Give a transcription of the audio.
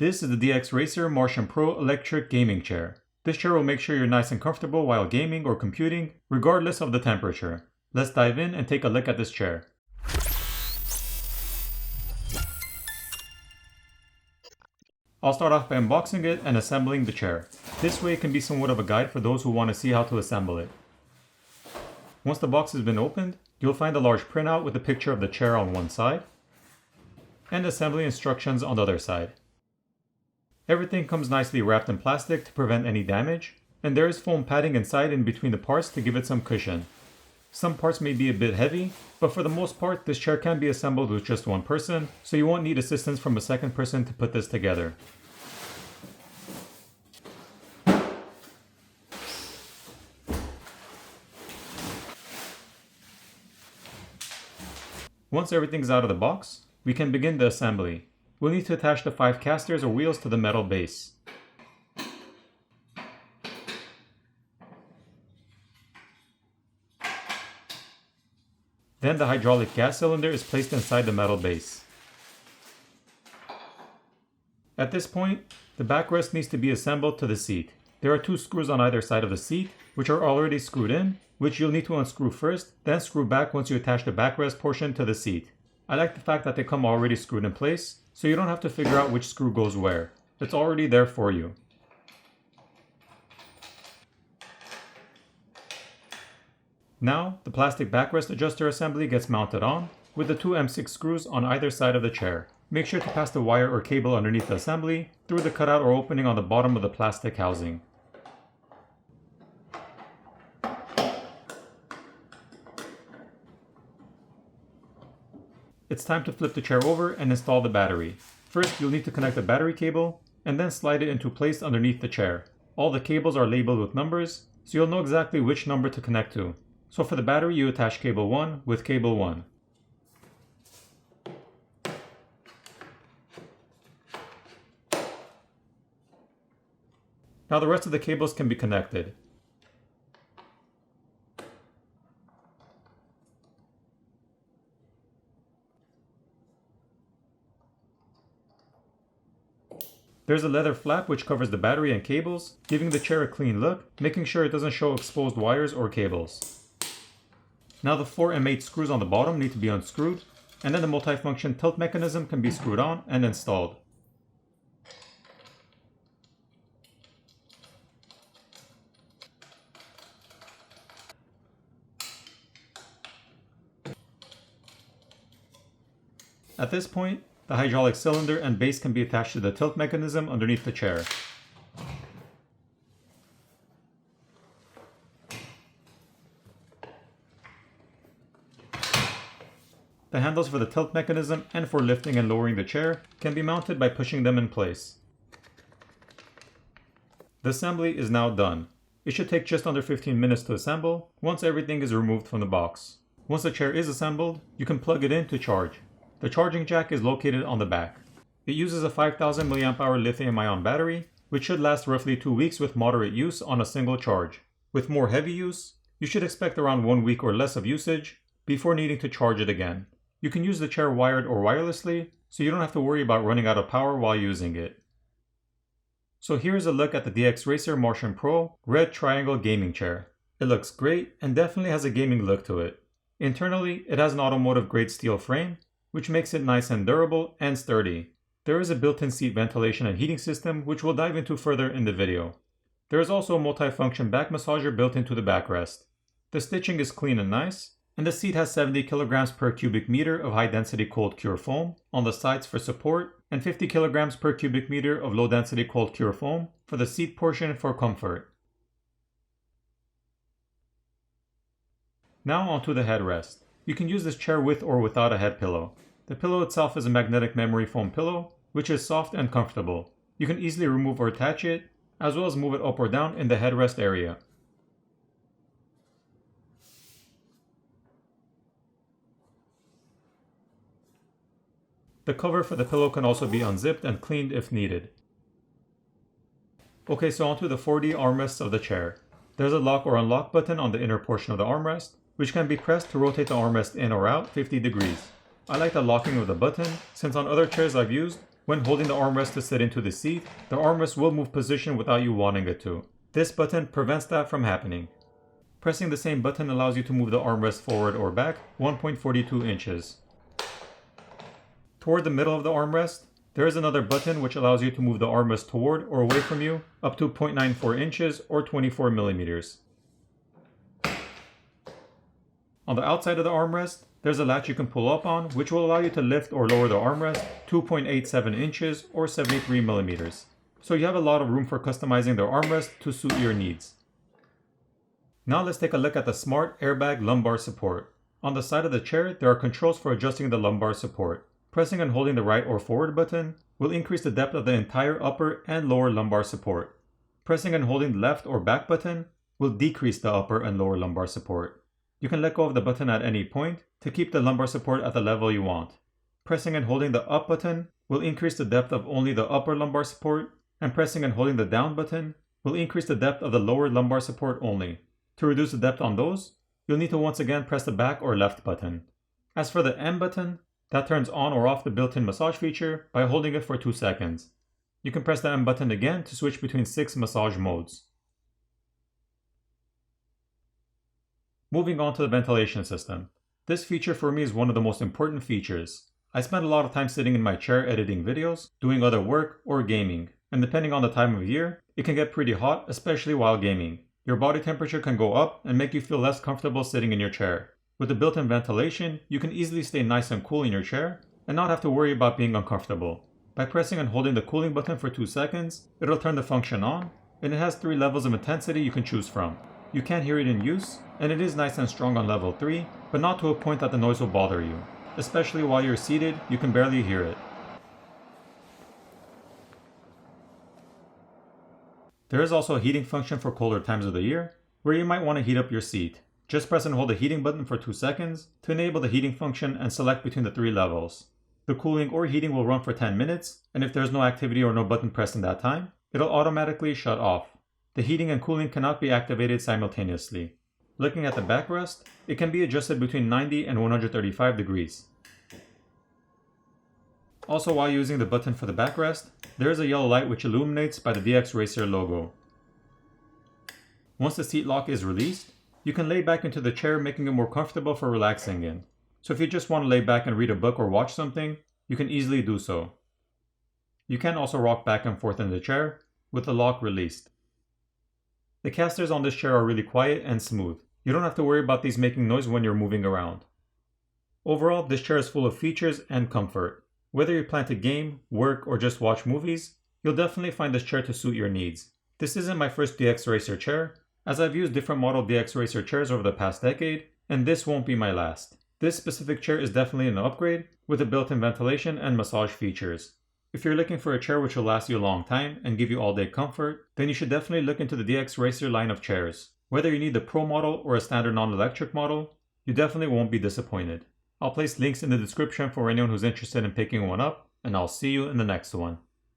This is the DXRacer Martian Pro electric gaming chair. This chair will make sure you're nice and comfortable while gaming or computing, regardless of the temperature. Let's dive in and take a look at this chair. I'll start off by unboxing it and assembling the chair. This way it can be somewhat of a guide for those who want to see how to assemble it. Once the box has been opened, you'll find a large printout with a picture of the chair on one side and assembly instructions on the other side. Everything comes nicely wrapped in plastic to prevent any damage, and there is foam padding inside in between the parts to give it some cushion. Some parts may be a bit heavy, but for the most part this chair can be assembled with just one person, so you won't need assistance from a second person to put this together. Once everything's out of the box, we can begin the assembly. We'll need to attach the 5 casters or wheels to the metal base. Then the hydraulic gas cylinder is placed inside the metal base. At this point, the backrest needs to be assembled to the seat. There are 2 screws on either side of the seat, which are already screwed in, which you'll need to unscrew first, then screw back once you attach the backrest portion to the seat. I like the fact that they come already screwed in place, so you don't have to figure out which screw goes where. It's already there for you. Now, the plastic backrest adjuster assembly gets mounted on, with the 2 M6 screws on either side of the chair. Make sure to pass the wire or cable underneath the assembly, through the cutout or opening on the bottom of the plastic housing. It's time to flip the chair over and install the battery. First, you'll need to connect the battery cable, and then slide it into place underneath the chair. All the cables are labeled with numbers, so you'll know exactly which number to connect to. So for the battery, you attach cable 1 with cable 1. Now the rest of the cables can be connected. There's a leather flap which covers the battery and cables, giving the chair a clean look, making sure it doesn't show exposed wires or cables. Now the 4 M8 screws on the bottom need to be unscrewed, and then the multifunction tilt mechanism can be screwed on and installed. At this point, the hydraulic cylinder and base can be attached to the tilt mechanism underneath the chair. The handles for the tilt mechanism and for lifting and lowering the chair can be mounted by pushing them in place. The assembly is now done. It should take just under 15 minutes to assemble once everything is removed from the box. Once the chair is assembled, you can plug it in to charge. The charging jack is located on the back. It uses a 5000 mAh lithium-ion battery, which should last roughly 2 weeks with moderate use on a single charge. With more heavy use, you should expect around 1 week or less of usage before needing to charge it again. You can use the chair wired or wirelessly, so you don't have to worry about running out of power while using it. So here's a look at the DXRacer Martian Pro Red Triangle Gaming Chair. It looks great and definitely has a gaming look to it. Internally, it has an automotive grade steel frame, which makes it nice and durable and sturdy. There is a built-in seat ventilation and heating system, which we'll dive into further in the video. There is also a multi-function back massager built into the backrest. The stitching is clean and nice, and the seat has 70 kilograms per cubic meter of high-density cold cure foam on the sides for support, and 50 kilograms per cubic meter of low-density cold cure foam for the seat portion for comfort. Now onto the headrest. You can use this chair with or without a head pillow. The pillow itself is a magnetic memory foam pillow, which is soft and comfortable. You can easily remove or attach it, as well as move it up or down in the headrest area. The cover for the pillow can also be unzipped and cleaned if needed. Okay, so onto the 4D armrests of the chair. There's a lock or unlock button on the inner portion of the armrest, which can be pressed to rotate the armrest in or out 50 degrees. I like the locking of the button, since on other chairs I've used, When holding the armrest to sit into the seat, the armrest will move position without you wanting it to. This button prevents that from happening. Pressing the same button allows you to move the armrest forward or back 1.42 inches. Toward the middle of the armrest, there is another button which allows you to move the armrest toward or away from you up to 0.94 inches or 24 millimeters. On the outside of the armrest, there's a latch you can pull up on which will allow you to lift or lower the armrest 2.87 inches or 73 millimeters. So you have a lot of room for customizing the armrest to suit your needs. Now let's take a look at the Smart Airbag Lumbar Support. On the side of the chair, there are controls for adjusting the lumbar support. Pressing and holding the right or forward button will increase the depth of the entire upper and lower lumbar support. Pressing and holding the left or back button will decrease the upper and lower lumbar support. You can let go of the button at any point to keep the lumbar support at the level you want. Pressing and holding the up button will increase the depth of only the upper lumbar support, and pressing and holding the down button will increase the depth of the lower lumbar support only. To reduce the depth on those, you'll need to once again press the back or left button. As for the M button, that turns on or off the built-in massage feature by holding it for 2 seconds. You can press the M button again to switch between 6 massage modes. Moving on to the ventilation system. This feature for me is one of the most important features. I spend a lot of time sitting in my chair editing videos, doing other work, or gaming. And depending on the time of year, it can get pretty hot, especially while gaming. Your body temperature can go up and make you feel less comfortable sitting in your chair. With the built-in ventilation, you can easily stay nice and cool in your chair and not have to worry about being uncomfortable. By pressing and holding the cooling button for 2 seconds, it'll turn the function on, and it has 3 levels of intensity you can choose from. You can hear it in use, and it is nice and strong on level 3, but not to a point that the noise will bother you. Especially while you're seated, you can barely hear it. There is also a heating function for colder times of the year, where you might want to heat up your seat. Just press and hold the heating button for 2 seconds to enable the heating function and select between the 3 levels. The cooling or heating will run for 10 minutes, and if there's no activity or no button pressed in that time, it'll automatically shut off. The heating and cooling cannot be activated simultaneously. Looking at the backrest, it can be adjusted between 90 and 135 degrees. Also, while using the button for the backrest, there is a yellow light which illuminates by the DXRacer logo. Once the seat lock is released, you can lay back into the chair, making it more comfortable for relaxing in. So if you just want to lay back and read a book or watch something, you can easily do so. You can also rock back and forth in the chair with the lock released. The casters on this chair are really quiet and smooth. You don't have to worry about these making noise when you're moving around. Overall, this chair is full of features and comfort. Whether you plan to game, work, or just watch movies, you'll definitely find this chair to suit your needs. This isn't my first DXRacer chair, as I've used different model DXRacer chairs over the past decade, and this won't be my last. This specific chair is definitely an upgrade with a built-in ventilation and massage features. If you're looking for a chair which will last you a long time and give you all-day comfort, then you should definitely look into the DXRacer line of chairs. Whether you need the Pro model or a standard non-electric model, you definitely won't be disappointed. I'll place links in the description for anyone who's interested in picking one up, and I'll see you in the next one.